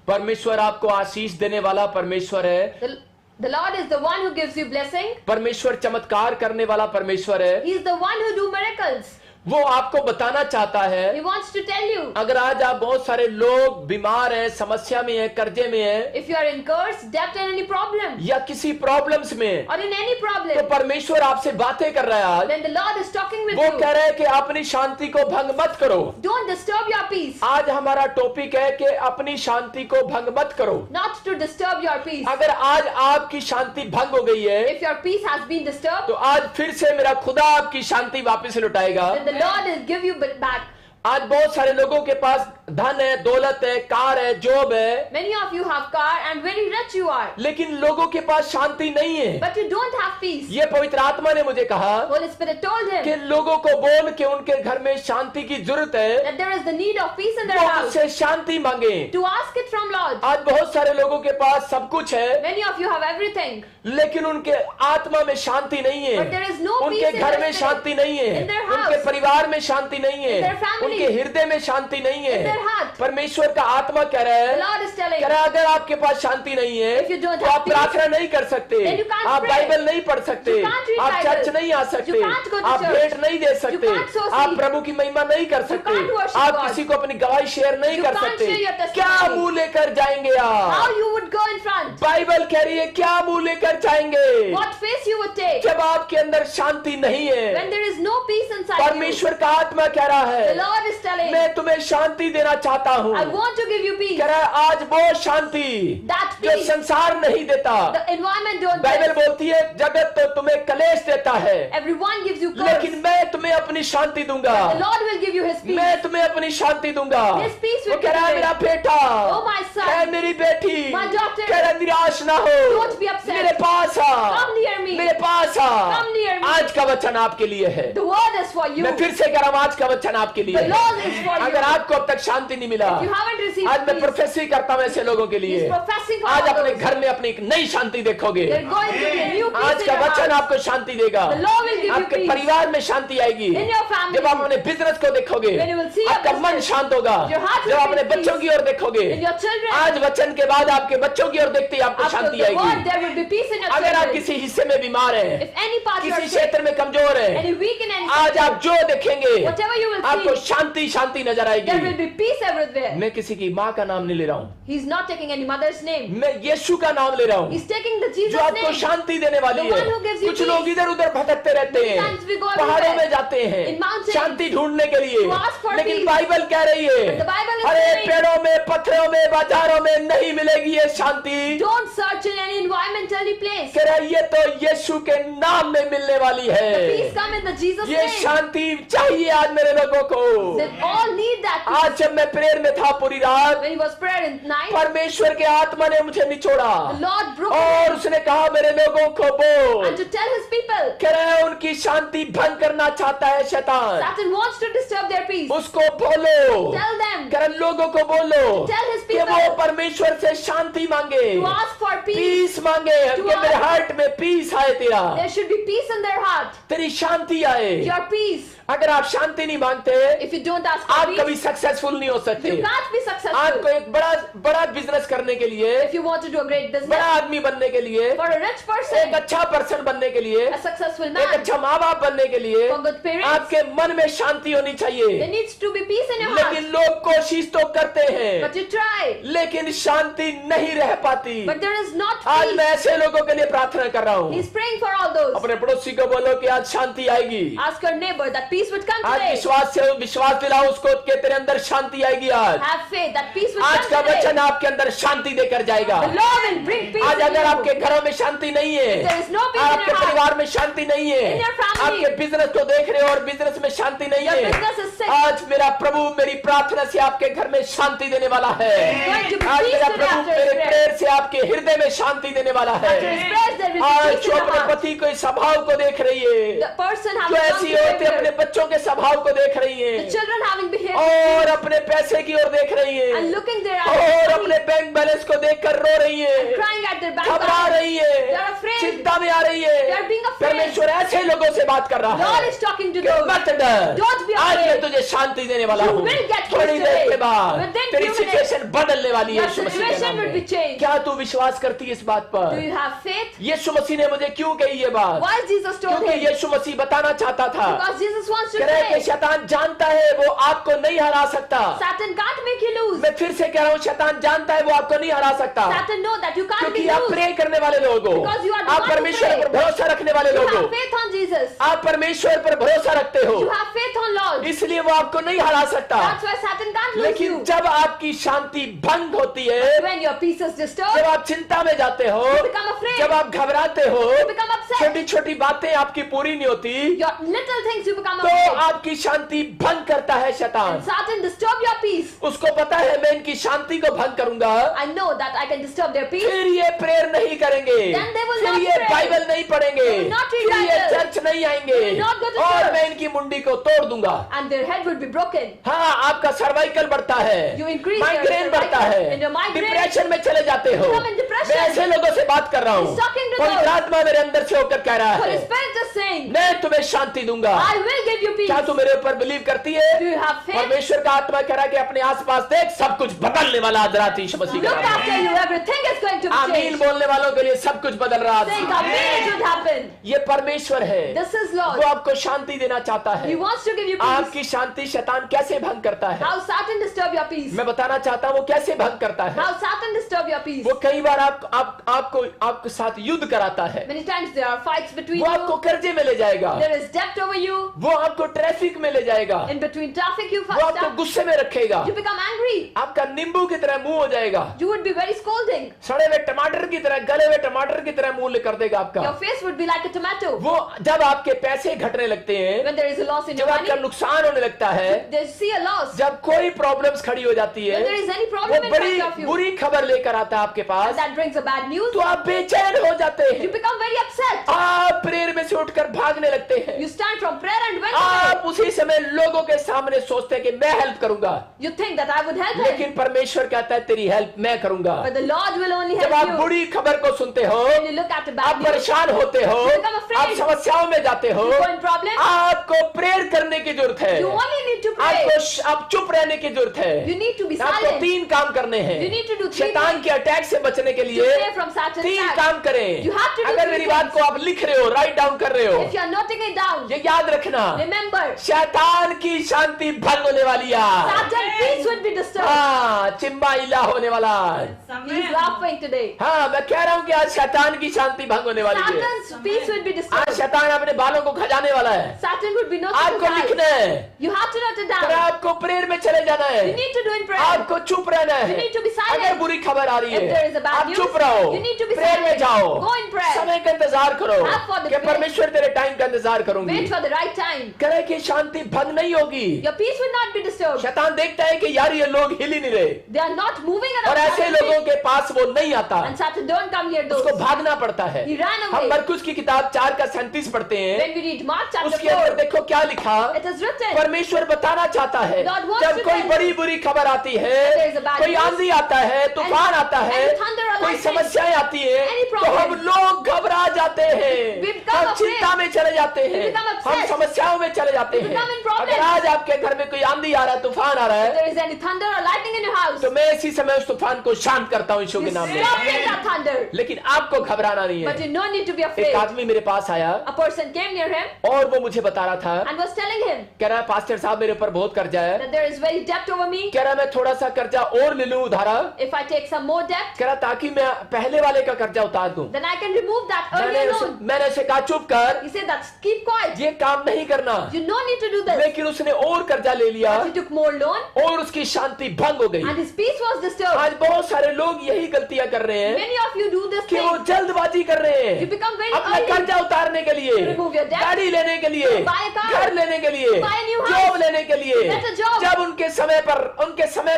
परमेश्वर आपको आशीष देने वाला परमेश्वर है। The Lord is the one who gives you blessing. परमेश्वर चमत्कार करने वाला परमेश्वर है। He is the one who do miracles. वो आपको बताना चाहता है। He wants to tell you. अगर आज आप बहुत सारे लोग बीमार हैं, समस्या में हैं, कर्जे में हैं, If you are in curse, debt, and any problem, या किसी प्रॉब्लम्स में, or in any problem, तो परमेश्वर आपसे बातें कर रहा है आज। then the Lord is talking with वो you. कह रहा है कि अपनी शांति को भंग मत करो। Don't disturb your peace. आज हमारा टॉपिक है कि अपनी शांति को भंग मत करो। Not to disturb your peace. अगर आज आपकी शांति भंग हो गई है, If your peace has been disturbed, तो आज फिर से मेरा खुदा आपकी शांति वापस लौटाएगा। then the Lord will give you back. आज बहुत सारे लोगों के पास धन है, दौलत है, कार है, जॉब है, Many of you have car and very rich you are, लेकिन लोगों के पास शांति नहीं है। but you don't have peace. ये पवित्र आत्मा ने मुझे कहा Holy Spirit told कि him लोगों को बोल के उनके घर में शांति की जरूरत है, that there is the need of peace in their वो house, उससे शांति मांगे। to ask it from Lord. आज बहुत सारे लोगों के पास सब कुछ है, Many of you have everything, लेकिन उनके आत्मा में शांति नहीं है, but there is no उनके peace in घर their में spirit, शांति नहीं है, in their house, उनके परिवार में शांति नहीं है, in their family, उनके हृदय में शांति नहीं in their है। heart. परमेश्वर का आत्मा कह रहा The है, Lord is telling, कह रहा है, अगर आपके पास शांति नहीं है If you don't तो have आप peace, प्रार्थना नहीं कर सकते, then you can't आप pray. बाइबल नहीं पढ़ सकते, You can't read आप Bible. चर्च नहीं आ सकते, You can't go to आप church. भेंट नहीं दे सकते, can't sow आप seed. प्रभु की महिमा नहीं कर सकते, can't worship आप God. किसी को अपनी गवाही शेयर नहीं You कर can't सकते। share your testimony. क्या मुंह लेकर जाएंगे आप? how you would go in front, Bible कह रही है क्या मुंह लेकर जाएंगे what face you would take, जब आपके अंदर शांति नहीं है। when there is no peace inside you. परमेश्वर का आत्मा कह रहा The है Lord is telling, मैं तुम्हें शांति देना चाहता हूँ। I want to give you peace. कह रहा है आज वो शांति That जो peace, संसार नहीं देता। the environment don't Bible give. बोलती है जगत तो तुम्हें कलेश देता है, Everyone gives you curse. लेकिन मैं तुम्हें अपनी शांति दूंगा। The Lord will give you His peace. मैं तुम्हें अपनी शांति दूंगा। His peace वो will कह रहा है give मेरा you. बेटा, Oh my son, है मेरी बेटी, my daughter, कह रहा है निराश ना हो, don't be upset. मेरे पास आ, Come near me. मेरे पास आ। Come near me. आज का वचन आपके लिए है। The word is for you. मैं फिर से कह रहा हूँ आज का वचन आपके लिए The है। Lord is for you. अगर आपको अब तक शांति नहीं मिला, If you haven't received आज मैं peace, प्रोफेसी करता हूँ ऐसे लोगों के लिए, He's professing for आज all अपने those. घर में अपनी एक नई शांति देखोगे। They're going to be a new peace आज in का your वचन house. आपको शांति देगा। The Lord will give you आपके peace. परिवार में शांति आएगी। In your family. जब आप अपने बिजनेस को देखोगे, When you will see your आपका मन business. शांत होगा। Your heart will जब be अपने at peace. बच्चों की ओर देखोगे, In your children. आज वचन के बाद आपके बच्चों की ओर देखते ही आपको After शांति the word, आएगी। there will be peace in your अगर आप children. किसी हिस्से में बीमार हैं, If any part you किसी are sick, क्षेत्र में कमजोर any हैं, weak in any आज आप जो देखेंगे whatever you will आपको see, शांति शांति नजर there will आएगी। be peace everywhere. मैं किसी की माँ का नाम नहीं ले रहा हूँ, He's not taking any mother's name. मैं यीशु का नाम ले रहा हूँ He's taking the जो Jesus आपको name. शांति देने वाली The है। one who gives you कुछ peace. लोग इधर उधर भटकते रहते Many हैं, times we go पहाड़ों everywhere. में जाते हैं In mountains. शांति ढूंढने के लिए, To ask for लेकिन peace. बाइबल कह रही But the है Bible is अरे saying, पेड़ों में, पत्थरों में, बाजारों में नहीं मिलेगी ये शांति। don't search in any environmentally place. कह रहा है ये तो यीशु के नाम में मिलने वाली The peace है। come in the Jesus ये name. शांति चाहिए आज मेरे लोगों को। They all need that peace. आज जब मैं प्रेयर में था पूरी रात, When he was prayer in night, परमेश्वर के आत्मा ने मुझे निचोड़ा the Lord broke और it उसने कहा मेरे लोगों को बोल। and to tell his people, कह रहा है उनकी शांति भंग करना चाहता है शैतान, Satan wants to disturb their peace. उसको बोलो। Tell them कह रहा है लोगों को बोलो Tell his कि people वो परमेश्वर से शांति मांगे, to ask for peace. Peace मांगे To कि मेरे ask. हार्ट में पीस आए, तेरा There should be peace in their heart. तेरी शांति आए। Your peace. अगर आप शांति नहीं मांगते, If you don't ask for आप peace, कभी सक्सेसफुल नहीं हो सकते। you can't be successful. आपको एक बड़ा बड़ा बिजनेस करने के लिए, If you want to do a great बड़ा business, आदमी बनने के लिए, for a rich एक person, अच्छा पर्सन बनने के लिए, a successful एक man, अच्छा माँ बाप बनने के लिए for good parents, आपके मन में शांति होनी there चाहिए। needs to be peace in your लेकिन heart. लोग कोशिश तो करते हैं, But you try, लेकिन शांति नहीं रह पाती। but there is not आज मैं peace. ऐसे लोगों के लिए प्रार्थना कर रहा हूँ। He's praying for all those. अपने पड़ोसी को बोलो कि आज शांति आएगी। Ask your neighbor that peace would come आज today. विश्वास दिलाओ उसको कि तेरे अंदर शांति आएगी। आज Have faith that peace would आज come का today. वचन आपके अंदर शांति देकर जाएगा। The Lord will bring peace आज in अगर आपके you. घरों में शांति नहीं है, There is no peace in आपके your heart. परिवार में शांति नहीं है, In your family. आपके बिजनेस को देख रहे हो और बिजनेस में शांति नहीं Your है, business is sick. आज मेरा प्रभु मेरी प्रार्थना से आपके घर में शांति देने वाला है। going to be आज peace मेरा today प्रभु after his मेरे prayer. प्रेयर से आपके हृदय में शांति देने वाला है। After his prayers, there will be आज peace जो in your अपने heart. पति के स्वभाव को देख रही है, The person जो having wrong ऐसी औरतें अपने behavior, बच्चों के स्वभाव को देख रही the हैं children having behavior और अपने पैसे की ओर देख रही and हैं looking their और eyes अपने बैंक बैलेंस को देखकर रो रही है, crying at their bank घबरा balance. रही है, They are afraid. चिंता में आ रही They है। are being afraid. परमेश्वर ऐसे लोगों से बात कर रहा Lord है is talking to कि those. मत डर, Don't be आज afraid. मैं तुझे शांति देने वाला You हूँ। will get थोड़ी peace देर के today. बाद Within तेरी few minutes, सिचुएशन बदलने वाली है your यीशु मसीह के situation नाम will be में। changed. क्या तू विश्वास करती है इस बात Do पर? you have faith? यीशु मसीह ने मुझे क्यों कही ये बात? Why Jesus told क्योंकि him? यीशु मसीह बताना चाहता था Because Jesus wants to कह रहे हैं कि say, शैतान जानता है वो आपको नहीं हरा सकता। Satan can't make you lose. मैं फिर से कह रहा हूँ, शैतान जानता है वो आपको नहीं हरा सकता, Satan know that you can't क्योंकि be आप loose. प्रे करने वाले लोग हो, Because you are the आप one who परमेश्वर pray. पर भरोसा रखने वाले You लोग हो, have faith on Jesus. आप परमेश्वर पर भरोसा रखते हो, You have faith on Lord. इसलिए वो आपको नहीं हरा सकता। That's why Satan can't lose लेकिन you. जब आपकी शांति भंग होती है, When your peace is जब disturbed, आप चिंता में जाते हो, you become afraid. जब आप घबराते हो, You become upset. छोटी छोटी बातें आपकी पूरी नहीं होती, Your little things you become तो afraid. आपकी शांति भंग करता है शैतान। And Satan disturb your peace. उसको पता है मैं इनकी शांति को भंग करूंगा, I know that I can disturb their peace. फिर ये प्रेयर नहीं करेंगे, Then they will फिर not ये pray. बाइबल नहीं पढ़ेंगे, They will not read फिर ये Bible. चर्च नहीं आएंगे, They will not go to और church. मैं इनकी मुंडी को तोड़ दूंगा। And their head will be broken. हाँ, आपका सर्वाइकल बढ़ता है, You increase your migraine cervical बढ़ता है, and your migraine. डिप्रेशन में चले जाते हो। become in depression. मैं ऐसे लोगों से बात कर रहा हूँ, He's talking to पवित्र those. आत्मा मेरे अंदर से होकर कह रहा Holy है Spirit is saying, मैं तुम्हें शांति दूंगा। I will give you peace. क्या तू मेरे ऊपर बिलीव करती है? Do you have faith? परमेश्वर का आत्मा कह रहा है कि अपने आसपास देख, सब कुछ बदलने वाला आज रात यीशु मसीह का Look नाम after है। you. Everything is going to be आमीन changed. बोलने वालों के लिए सब कुछ बदल रहा Saying है। amen, it would happen. ये परमेश्वर है, This is वो Lord. आपको शांति देना चाहता He है। wants to give you peace. आपकी शांति शैतान कैसे भंग करता है? How Satan disturb your peace. मैं बताना चाहता हूँ वो कैसे भंग करता है। How Satan disturb your peace. वो कई बार आपको साथ युद्ध कराता है, Many times there are fights between वो आपको you. कर्जे में ले जाएगा, There is debt over you. वो आपको ट्रैफिक में ले जाएगा, In between traffic you वो fucked आपको up. गुस्से में रखेगा, You become angry. आपका नींबू की तरह मुंह हो जाएगा, You would be very scolding. सड़े हुए टमाटर की तरह, गले हुए टमाटर की तरह मुंह कर देगा आपका। Your face would be like a tomato. वो जब आपके पैसे घटने लगते हैं, When there is a loss in your जब आपका money, नुकसान होने लगता है, they see a loss. जब कोई प्रॉब्लम्स खड़ी हो जाती है, When there is any वो problem in बड़ी front of you, बुरी खबर लेकर आता है आपके and pass, that brings a bad news, तो आप बेचैन हो जाते you हैं, become very upset. आप प्रेयर में से उठकर भागने लगते हैं, You stand from prayer and went away. आप उसी समय लोगों के सामने सोचते हैं कि मैं हेल्प करूंगा, You think that I would help him, लेकिन परमेश्वर कहता है तेरी हेल्प मैं करूंगा। but the Lord will only जब help आप you. बुरी खबर को सुनते हो, When you look at the आप bad news, परेशान होते हो, You become afraid. आप समस्याओं में जाते हो, you go in problem, आपको प्रेयर करने की जरूरत है, you only need to pray. आप चुप रहने की जरूरत है। You need to be आपको silent. 3 काम करने हैं। You need to do 3 शैतान things के अटैक से बचने के to लिए stay from Satan's 3 attack. काम करें। You have to do अगर 3 मेरी बात things. को आप लिख रहे हो, राइट डाउन कर रहे हो, If you are noting it down, ये याद रखना, remember, शैतान की शांति भंग होने वाली है। Satan's peace would be disturbed. हाँ, चिंबा इला होने वाला है। He's laughing today. हाँ, मैं कह रहा हूँ कि आज शैतान की शांति भंग होने वाली है। Satan's peace would be आज disturbed. शैतान अपने बालों को खजाने वाला है। Satan would be noting आपको it लिखना down. है, You have to note it फिर down. आपको प्रेयर में चले जाना है, You need to do in prayer. आपको चुप रहना You है। need to be silent. अगर बुरी खबर आ रही If there is है, a bad आप news, चुप रहो, you need to be prayer में silent. जाओ, Go in prayer. समय का इंतजार करो Have for the कि prayer. परमेश्वर तेरे टाइम का इंतजार करूंगी। Wait for the right time. करे कि शांति भंग नहीं होगी। Your peace will not be disturbed. शैतान देखता है कि यार ये लोग हिल ही नहीं रहे, They are not moving और around. ऐसे Satan लोगों के पास वो नहीं आता, And Satan don't come near those. उसको भागना पड़ता है। He ran हम away. मरकुस की किताब 4:37 पढ़ते हैं, When we read Mark chapter उसके अंदर 4, देखो क्या लिखा। it is written, परमेश्वर बताना चाहता है God wants जब to कोई tell बड़ी बुरी खबर आती है, there is a bad कोई news, आंधी आता है, तूफान आता है, and thunder or कोई lightning, समस्याएं आती है, any तो problem, हम लोग घबरा जाते हैं, we become हम afraid, चिंता में चले जाते we हैं, become upset, हम समस्याओं में चले जाते we हैं। become in problems. अगर आज आपके घर में कोई आंधी आ रहा है, तूफान आ रहा if है, there is any thunder or lightning in your house, तो मैं इसी समय उस तूफान को शांत करता हूँ यीशु you के नाम में। stop that thunder. लेकिन आपको घबराना नहीं But है। you no need to be एक afraid. आदमी मेरे पास आया A person came near him और वो मुझे बता रहा था, and was telling him कह रहा है पास्टर साहब मेरे ऊपर बहुत कर्जा है, that there is very debt over me. कह रहा मैं थोड़ा सा कर्जा और ले लूं उधारा, If I take some more debt, कह रहा ताकि मैं पहले वाले का कर्जा उतार दूं। then I can remove that earlier loan. मैंने उसे कहा चुप कर, He said that keep quiet. ये काम नहीं करना, You no need to do this. लेकिन उसने और कर्जा ले लिया But he took more loan और उसकी शांति भंग हो गई। and his peace was disturbed. आज बहुत सारे लोग यही गलतियां कर रहे हैं Many of you do this कि वो thing. जल्दबाजी कर रहे You हैं become very अपना early. कर्जा उतारने के लिए, To remove your debt, गाड़ी लेने के लिए, to buy a car, घर लेने के लिए, buy a new house, job लेने के लिए। get a job. जब उनके समय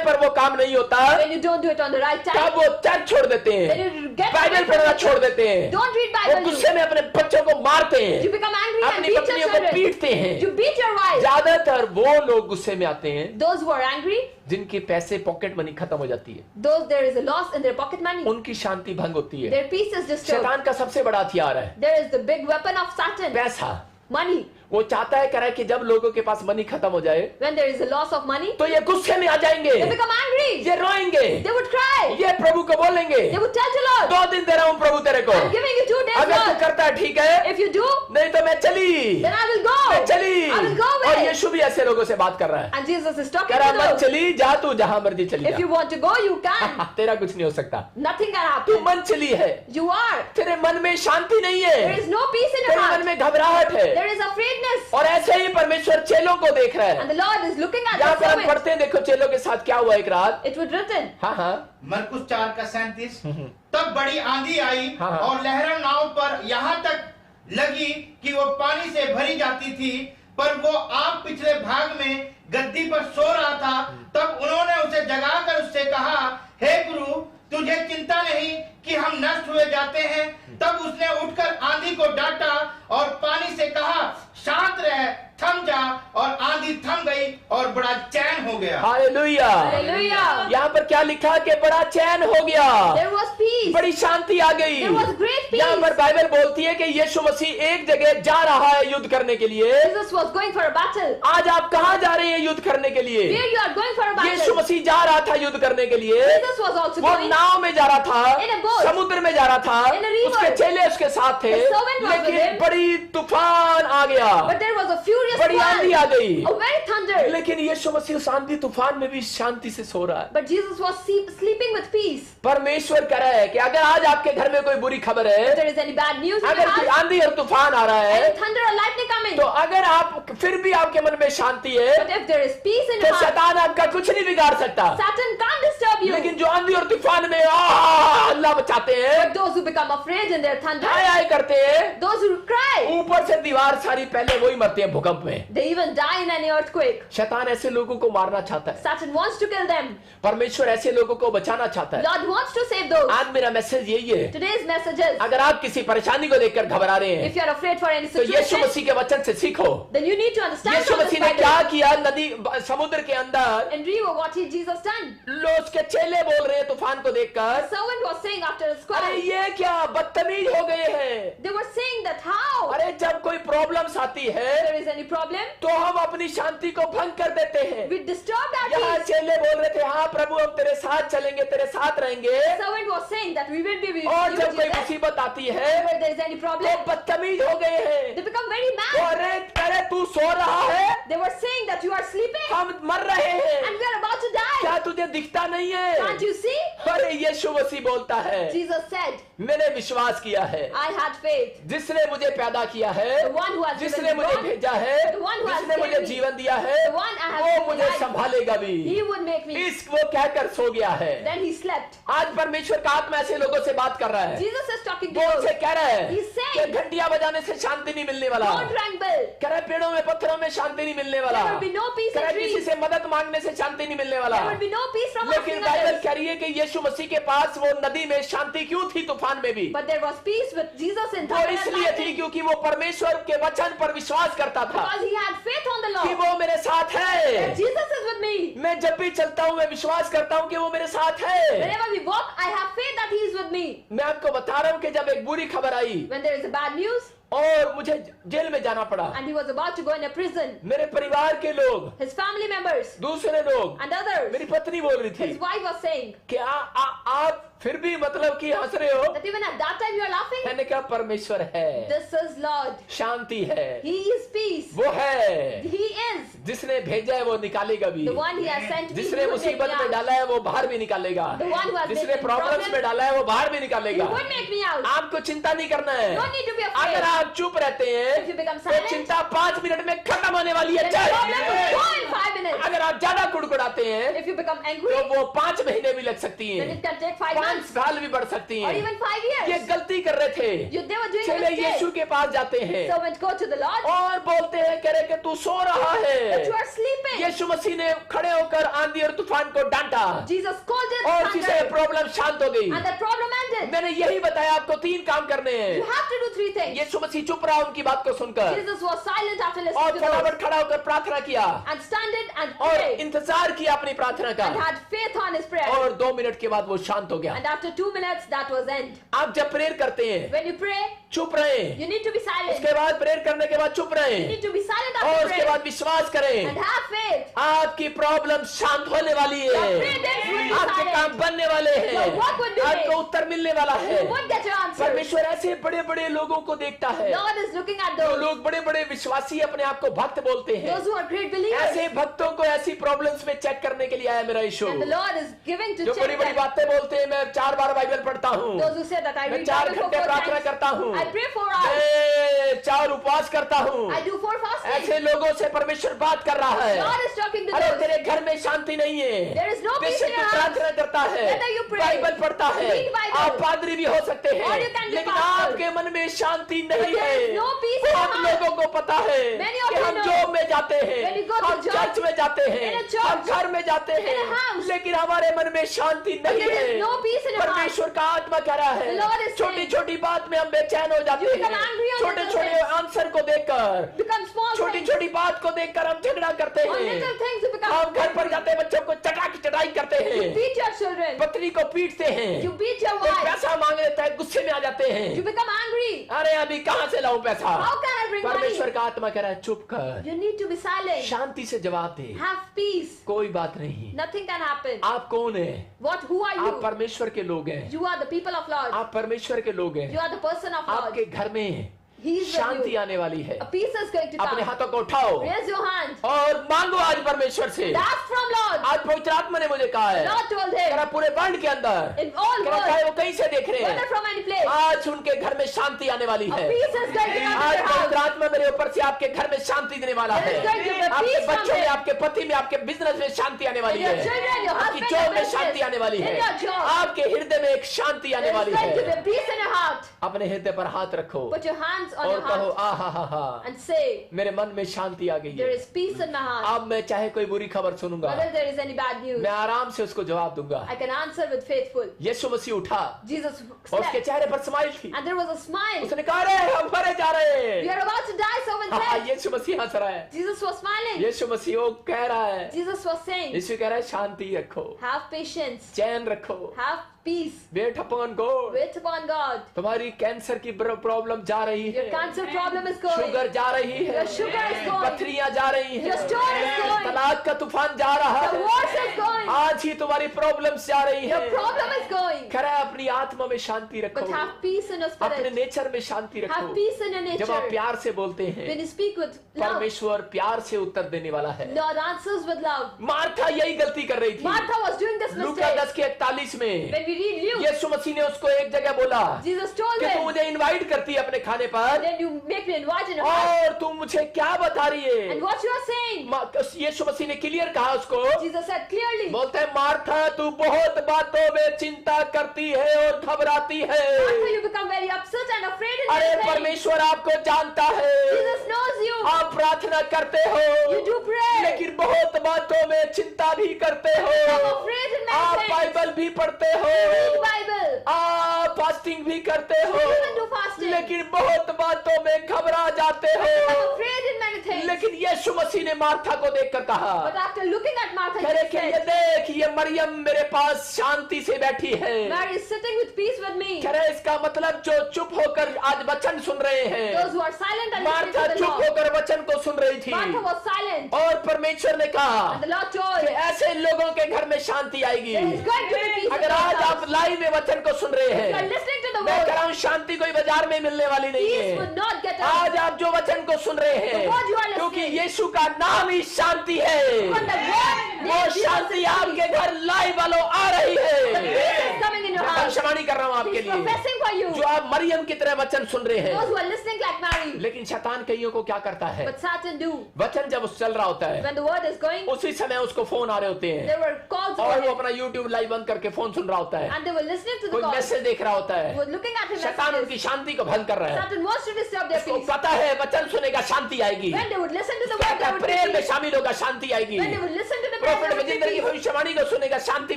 पर वो काम नहीं होता, When you don't do it on the right time, तब वो चर्च छोड़ देते then हैं, you get Bible away from पढ़ना the छोड़ church. देते हैं, Don't read वो Bible. गुस्से में अपने बच्चों को मारते You हैं, become angry and अपनी beat your पत्नियों को children. पीटते हैं। You beat your wife. ज्यादातर वो लोग गुस्से में आते हैं Those who are angry, जिनके पैसे पॉकेट मनी खत्म हो जाती है, those there is a loss in their pocket money. उनकी शांति भंग होती है। Their peace is disturbed. शैतान का सबसे बड़ा हथियार है There is the big weapon of Satan, पैसा। money. वो चाहता है करे कि जब लोगों के पास मनी खत्म हो जाए When there is a loss of money, तो ये गुस्से में आ जाएंगे, they become angry. ये रोएंगे, They would cry. ये प्रभु को बोलेंगे, They would tell the Lord, 2 दिन दे रहा हूं प्रभु तेरे को, I'm giving you 2 days, अगर तू Lord. करता है ठीक है, If you do, नहीं तो मैं चली, then I will go. मैं चली। I will go और away. यीशु भी ऐसे लोगों से बात कर रहा है, And Jesus is talking कह रहा to मत those. चली, जा तू जहां मर्जी चली If you जा, want to go, you can. तेरा कुछ नहीं हो सकता, Nothing can तू happen. मन चली है, You are. तेरे मन में शांति नहीं There है, is no peace in your तेरे मन heart. में घबराहट है, There is afraidness. और ऐसे ही परमेश्वर चेलों को देख रहा है। And the Lord is looking at यहाँ the पर हम servant. पढ़ते हैं, देखो चेलों के साथ क्या हुआ एक रात। It was written. हाँ हाँ मरकुस 4:37। तब बड़ी आंधी आई हाँ, हाँ। और लहरें नाव पर यहाँ तक लगी कि वो पानी से भरी जाती थी, पर वो आप पिछले भाग में गद्दी पर सो रहा था। तब उन्होंने उसे जगाकर उससे कहा, हे गुरु, तुझे चिंता नहीं कि हम नष्ट हुए जाते हैं। तब उसने उठकर आंधी को डांटा और पानी से कहा, शांत रह, थम जा, और आंधी थम गई और बड़ा चैन हो गया। हालेलुया। Hallelujah. यहाँ पर क्या लिखा कि बड़ा चैन हो गया, There was peace. बड़ी शांति आ गई। There was great peace. यहाँ पर बाइबल बोलती है कि यीशु मसीह एक जगह जा रहा है युद्ध करने के लिए। Jesus was going for a battle. आज आप कहाँ जा रहे हैं युद्ध करने के लिए? Where you are going for a Yeshu battle. मसीह जा रहा था युद्ध करने के लिए। Jesus was also वो going. नाव में जा रहा था, In a boat. समुद्र में जा रहा था, In a river. उसके चेले उसके साथ थे, The servant was with लेकिन him. बड़ी तूफान आ गया, But there was a furious बड़ी आंधी आ storm. गई, A very thunder. लेकिन यीशु मसीह उस आंधी तूफान में भी शांति से सो रहा है। But Jesus was sleeping with peace. परमेश्वर कह रहा है कि अगर आज आपके घर में कोई बुरी खबर If है, there is any bad news in अगर your कोई house, आंधी और तूफान आ रहा है, any thunder or lightning coming, तो अगर आप फिर भी आपके मन में शांति है, but if there is peace in तो your heart, शैतान आपका कुछ नहीं बिगाड़ सकता। Satan can't disturb you. लेकिन जो आंधी और तूफान में अल्लाह बचाते हैं, But those who become afraid in their thunder, आए आए करते हैं, those who cry, ऊपर से दीवार सारी पहले वही मरते हैं भूकंप में। they even die in any earthquake. शैतान ऐसे लोगों को मारना चाहता है, Satan wants to kill them. परमेश्वर ऐसे लोगों को बचाना चाहता है। Lord wants to save those. आज मेरा मैसेज यही है, Today's message is, अगर आप किसी परेशानी को देखकर घबरा रहे if हैं, you are afraid for any तो यीशु situation, मसीह के वचन से सीखो। then you need to understand Yeshu from this मसीह ने क्या Bible. किया, नदी समुद्र के अंदर In Rio, what did Jesus done? लोग उसके चेले बोल रहे हैं तूफान को The देखकर, servant was saying after a अरे squall, ये क्या बदतमीज हो गए हैं। they were saying that how अरे जब कोई प्रॉब्लम्स आती है there is any problem, तो हम अपनी शांति को भंग कर देते हैं। we disturbed our यहाँ peace. चेले बोल रहे थे, हाँ प्रभु हम तेरे साथ चलेंगे, तेरे साथ रहेंगे, The servant was saying that we will be with और you, जब कोई Jesus. मुसीबत आती है Whenever there is any तो problem, बदतमीज हो गए हैं। they become very तो mad. अरे अरे तू सो रहा है, They were saying that you are sleeping हम मर रहे हैं, and we are about to die. क्या तुझे दिखता नहीं Can't है? you see? अरे यीशु मसीह बोलता है, Jesus said, मैंने विश्वास किया है, I had faith. जिसने मुझे पैदा किया है, The one who has जिसने given me मुझे born, भेजा है, the one who has जिसने मुझे saved me, जीवन दिया है, the one I have वो given मुझे life, संभालेगा भी। he would make me. इस वो कहकर सो गया है। Then he slept. आज परमेश्वर का आत्मा ऐसे लोगों से बात कर रहा है, Jesus is talking to वो you. उनसे कह रहा है He's saying, कि घंटियां बजाने से शांति नहीं मिलने वाला, Don't tremble. कह रहा है पेड़ों में पत्थरों में शांति नहीं मिलने वाला, There will be no peace कह रहा in है किसी trees. से मदद मांगने से शांति नहीं मिलने वाला। There will be no peace from लेकिन asking बाइबल others. कह रही है कि यीशु मसीह के पास वो नदी में शांति क्यों थी तूफान में भी? But there was peace with Jesus in वो thunder and इसलिए थी lightning क्योंकि वो परमेश्वर के वचन पर विश्वास करता था because he had faith on the कि Lord. वो मेरे साथ है। That Jesus is with me. मैं जब भी चलता हूँ मैं विश्वास करता हूँ कि वो मेरे साथ है। Whenever we walk, I have faith that he is with me. मैं आपको बता रहा हूँ कि जब एक बुरी खबर आई When there is a bad news और मुझे जेल में जाना पड़ा, and he was about to go in a prison, मेरे परिवार के लोग, his family members दूसरे लोग, and others, मेरी पत्नी बोल रही his थी wife was saying कि आप फिर भी मतलब कि हंस रहे हो। that even at that time you are laughing. मैंने कहा परमेश्वर है, This is Lord. शांति है, He is peace. वो है, He is जिसने भेजा है वो निकालेगा भी, the one he has sent me. जिसने He would make me मुसीबत में out. डाला है वो बाहर भी निकालेगा, The one who has जिसने made me प्रॉब्लम्स problem, में डाला है वो बाहर भी He निकालेगा। would make me out. आपको चिंता नहीं करना है। Don't need to be अगर afraid. आप चुप रहते हैं If you become तो silent, चिंता 5 मिनट में खत्म होने वाली है। then the problem will चल। go in 5 minutes. अगर आप ज्यादा कुड़कुड़ाते हैं If you become angry, तो वो 5 महीने भी लग सकती then हैं, it can take 5 5 months साल भी बढ़ सकती or हैं। even 5 ये years. गलती कर रहे थे, They were doing a चले mistake. यीशु के पास जाते हैं So when go to the Lord, और बोलते हैं कह रहे कि तू सो रहा है, But you are sleeping. यीशु मसीह ने खड़े होकर आंधी और तूफान को डांटा Jesus scolded और the उसी से thunder, प्रॉब्लम शांत हो गई। and the problem ended. मैंने यही बताया आपको 3 काम करने You हैं। have to do 3 things. यीशु मसीह चुप रहा उनकी बात को सुनकर Jesus was silent after listening और to those, फटाफट खड़ा होकर प्रार्थना किया and standing and और prayed, इंतजार किया अपनी प्रार्थना का and had faith on his prayer. और 2 मिनट के बाद वो शांत हो गया। And after 2 minutes, that was end. आप जब प्रेयर करते हैं When you pray, चुप रहें, you need to be silent. उसके बाद प्रेयर करने के बाद चुप You रहें need to be silent और after उसके prayer, बाद विश्वास करें and have faith. आपकी प्रॉब्लम शांत होने वाली Your है, prayers will be आपके silent. काम बनने वाले हैं, Your work will be made. आपको उत्तर मिलने वाला है। You won't get your answer. परमेश्वर ऐसे बड़े बड़े लोगों को देखता है Lord is looking at जो those, लोग बड़े बड़े विश्वासी अपने आप को भक्त बोलते हैं। those who are great believers. ऐसे भक्तों को ऐसी प्रॉब्लम्स में चेक करने के लिए आया मेरा यीशु, And the Lord is giving to जो बड़ी check बड़ी them. बातें बोलते हैं। मैं 4 बार बाइबल पढ़ता हूँ, Those who say that I मैं read 4 Bible for घंटे 4 प्रार्थना times. करता हूँ, I pray 4 hours. मैं 4 उपवास करता हूँ। I do 4 fasting. ऐसे लोगों से परमेश्वर बात कर रहा है। God is talking to अरे those. तेरे घर में शांति नहीं है, There is no peace बेशक in तू your house. प्रार्थना करता है, Whether you pray, बाइबल पढ़ता है, read Bible, आप पादरी भी हो सकते हैं, or you can be लेकिन pastor. आपके मन में शांति नहीं But there है। is no peace in बहुत your heart. लोगों को पता है Many of कि you हम know, जॉब में जाते हैं, when you go to हम job, चर्च में जाते हैं, in a church, हम घर में जाते हैं, in a house, लेकिन हमारे मन में शांति नहीं there is है। no peace in your heart. परमेश्वर का आत्मा कह रहा The Lord है is छोटी saying, छोटी बात में हम बेचैन हो जाते you become हैं, angry on छोटे little छोटे things. आंसर को देखकर, Become small छोटी things. छोटी बात को देखकर हम झगड़ा करते On हैं। little things you become. हम घर पर जाते बच्चों को चटाई करते You हैं, beat your children. पत्नी को पीटते हैं, You beat your कोई wife. पैसा मांग लेता है, गुस्से में आ जाते You हैं, become angry. अरे अभी कहाँ से लाऊं पैसा। How can I bring परमेश्वर money? का आत्मा कह रहा है चुप कर, You need to be silent. शांति से जवाब दे, Have peace. कोई बात नहीं। Nothing can happen. आप कौन है? Who are आप you? परमेश्वर के लोग हैं, You are the people of Lord. आप परमेश्वर के लोग हैं। You are the person of Lord. आपके घर में He is with Shanti you. आने वाली है। A peace is going to अपने come. हाथों को उठाओ Raise your hand. और मांगो आज परमेश्वर से। Ask from Lord. आज पवित्र आत्मा ने मुझे कहा है, Lord told कह रहा him, पूरे वर्ल्ड के अंदर, in all कह रहा चाहे world, वो कहीं से देख रहे whether हैं, from any place, आज उनके घर में शांति आने वाली a है। peace is going to come to आज your पवित्र house. आत्मा मेरे ऊपर से आपके घर में शांति देने वाला है। There is going to be a आपके peace from बच्चों में, him. आपके पति में, आपके बिजनेस में शांति आने वाली In your है। children, your आपकी husband, जॉब your में business, शांति आने वाली in है। your job. आपके हृदय में एक शांति आने There is वाली going to be है। a peace in your heart. अपने हृदय पर हाथ रखो Put your hands on और your कहो heart आ हा and say, मेरे मन में शांति आ गई there है। is peace in my heart. अब मैं चाहे कोई बुरी खबर सुनूंगा, Whether there is any bad news, मैं आराम से उसको जवाब दूंगा। I can answer with faithful. यीशु मसीह उठा Jesus और उसके slept, चेहरे पर स्माइल थी। and there was a smile. उसने कहा अरे हम मरे जा रहे We हैं। are about to die, someone हाँ, said. यीशु मसीह हंस रहा है। Jesus was smiling. यीशु मसीह वो कह रहा है, Jesus was saying, यीशु कह रहा है शांति रखो, have patience, चैन रखो, have peace, weight upon God. wait upon God. तुम्हारी कैंसर की प्रॉब्लम जा रही Your है, cancer problem is going. Sugar जा रही है, Your sugar is going. पथरियां जा रही Your है, stone is going. तलाक का तूफान जा रहा The है, wars is going. आज ही तुम्हारी प्रॉब्लम्स जा रही Your है। problem is going. कह रहा है अपनी आत्मा में शांति रखो, But have peace in your अपने spirit. नेचर में शांति Have रखो। peace in your जब आप nature. प्यार से बोलते हैं, When you speak with love, परमेश्वर प्यार से उत्तर देने वाला है। Lord answers with love. Martha यही गलती कर रही थी। Martha was doing this Luka mistake. 10:41 में When we read Luke, यीशु मसीह ने उसको एक जगह बोला Jesus told कि तू him, मुझे इनवाइट करती है अपने खाने पर then you make me invite in your house. और तू मुझे क्या बता रही है। And what you are saying, यीशु मसीह ने क्लियर कहा उसको, Jesus said clearly, बोलते हैं मार्था तू बहुत बातों में चिंता करती है और घबराती है। Martha, you become very upset and afraid in अरे this thing. परमेश्वर आपको जानता है, Jesus knows you. आप प्रार्थना करते हो You do pray. लेकिन बहुत बातों में चिंता भी करते हो, I'm afraid in many आप things. बाइबल भी पढ़ते हो, Read Bible. आप फास्टिंग भी करते हो, You even do fasting. लेकिन बहुत बातों में घबरा जाते I'm हो। afraid in many things. लेकिन यीशु मसीह ने मार्था को देखकर कहा, But after looking at Martha, कह रहे he कि ये said, देख ये मरियम मेरे पास शांति से बैठी है। Mary is sitting with peace with me. कह रहे इसका मतलब जो चुप होकर आज वचन सुन रहे हैं, Those who are silent and listening Martha to the चुप Lord. होकर वचन को सुन रही थी Martha was silent. और परमेश्वर ने कहा And the Lord told, कि ऐसे लोगों के घर में शांति आएगी। there is going to be peace in अगर your आज house. आप लाइव में वचन को सुन रहे You are हैं, listening to the मैं कह word. रहा हूँ शांति कोई बाजार में मिलने वाली नहीं Peace है। would not get आज out. आप जो वचन को सुन रहे हैं, The word you are listening. क्योंकि यीशु का नाम ही शांति है, But the word वो named Jesus शांति is आपके घर लाइव वालों आ रही The है। peace is coming in your मैं house. भविष्यवाणी कर रहा हूँ आपके He's लिए, professing for you. जो आप मरियम की तरह वचन सुन रहे Those हैं। who are listening like Mary. लेकिन शैतान कईयों को क्या करता है, But Satan do. वचन जब चल रहा होता है When the word is going, उसी समय उसको फोन आ रहे होते हैं there were calls और over वो him. अपना YouTube लाइव बंद करके फोन सुन रहा होता है, And they were listening to the कोई calls. मैसेज देख रहा होता They है। were looking at him शैतान messages. उनकी शांति को भंग कर रहा है। Satan wants to disturb their उसको peace. पता है वचन सुनेगा शांति आएगी, When they would listen to the word, there would be prayer में peace. शामिल होगा शांति आएगी, When they would listen to the prayer, prophet there would be मजिंदर की peace. भविष्यवाणी को सुनेगा शांति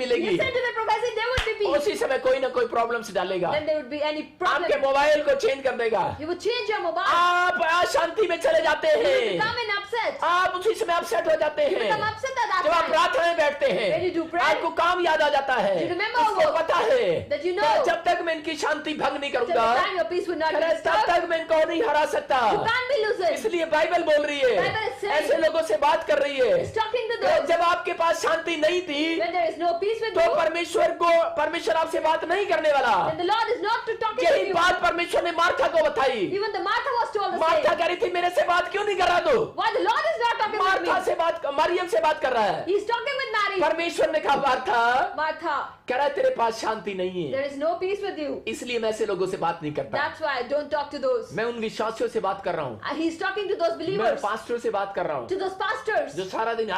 मिलेगी। Listen to the prophecy, there would be peace. उसी समय कोई ना कोई प्रॉब्लम्स डालेगा, Then there would be any आपके problem. मोबाइल को चेंज कर देगा, You would change your mobile. आप अशांति में चले जाते You would हैं, become an upset. आप उसी समय अपसेट हो जाते You हैं। become upset at that जब आप time. प्रार्थना में बैठते हैं When you do prayer, आपको काम याद आ जाता है, you remember उसको what- पता है that you कि know. जब तक मैं इनकी शांति भंग नहीं Till the करूंगा time your peace would not be तब disturbed, तक मैं इनको नहीं हरा सकता। you can't be losing. इसलिए बाइबल बोल रही है, Bible is saying- ऐसे लोगों से बात कर रही है He's talking to कि those. जब आपके पास शांति नहीं थी When there is no peace with तो you, परमेश्वर आपसे बात नहीं करने वाला। then the Lord is not to talking to यही you. बात परमेश्वर ने मार्था को बताई। Even the Martha was told the Martha same. कह रही थी मेरे से बात क्यों नहीं कर रहा तू? Why the Lord is not talking with Martha me? से बात, मरियम से बात कर रहा है। He's talking with Mary. परमेश्वर ने कहा मार्था, Martha, कह रहा है तेरे पास शांति नहीं है, there is no peace with you. इसलिए मैं ऐसे लोगों से बात नहीं करता। That's why I don't talk to those. मैं उन विश्वासियों से बात कर रहा हूँ, He's talking to those मैं believers, पास्टरों से बात कर रहा हूँ to those pastors, जो सारा दिन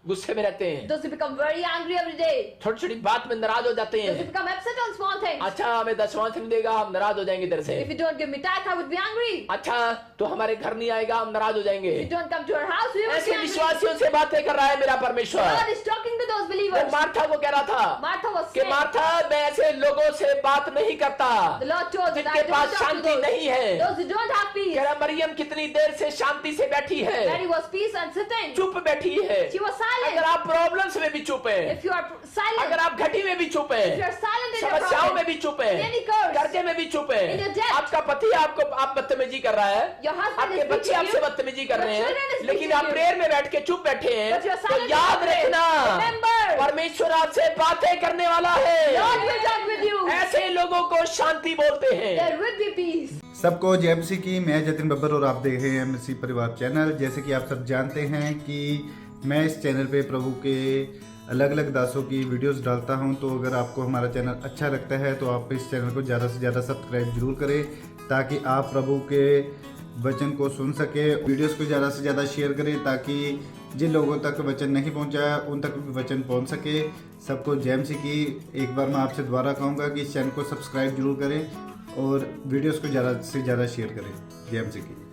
गुस्से में रहते हैं, those who become very angry every day, छोटी छोटी बात में नाराज हो जाते those who हैं। become upset on small things. अच्छा हमें दशवांश नहीं देगा, हम नाराज हो जाएंगे तेरे से। If you don't give me tithe, I would be angry. अच्छा तो हमारे घर नहीं आएगा, हम नाराज हो जाएंगे। If you don't come to our house, we would be ऐसे angry. विश्वासियों से बातें कर रहा है मेरा The परमेश्वर। Lord is talking to those वो believers. मार्था को कह रहा था Martha was कि saying, मार्था मैं ऐसे लोगों से बात नहीं करता the Lord told that जिनके I pass don't talk to Shanti those, नहीं है। those who don't have peace. कह रहा मरियम कितनी देर से शांति से बैठी है, Mary was peace and sitting. चुप बैठी है। She was अगर silent. आप प्रॉब्लम्स में भी चुप है, If you are silent, अगर आप घटी में भी चुप if you है, are silent in your समस्याओं problem, में भी चुप है, in any curse, कर्जे में भी चुप in your है, debt, आपका पति आप बदतमीजी कर रहा है, your husband is आपके बच्चे beating आपसे you, बदतमीजी कर your रहे children हैं, is लेकिन beating आप you, प्रेयर में बैठ के चुप बैठे हैं, but you are तो silent याद in prayer. रखना Remember, परमेश्वर आपसे बातें करने वाला Lord है। will talk with you. ऐसे लोगों को शांति बोलते हैं। There will be peace. सबको जय मसीह की। मैं जतिन बब्बर और आप देख रहे हैं एमसी परिवार चैनल। जैसे कि आप सब जानते हैं कि मैं इस चैनल पे प्रभु के अलग अलग दासों की वीडियोस डालता हूं, तो अगर आपको हमारा चैनल अच्छा लगता है तो आप इस चैनल को ज़्यादा से ज़्यादा सब्सक्राइब जरूर करें ताकि आप प्रभु के वचन को सुन सके। वीडियोस को ज़्यादा से ज़्यादा शेयर करें ताकि जिन लोगों तक वचन नहीं पहुंचा उन तक भी वचन पहुंच सके। सबको जय मसीह की। एक बार मैं आपसे दोबारा कहूँगा कि इस चैनल को सब्सक्राइब जरूर करें और वीडियोस को ज़्यादा से ज़्यादा शेयर करें। जय मसीह की।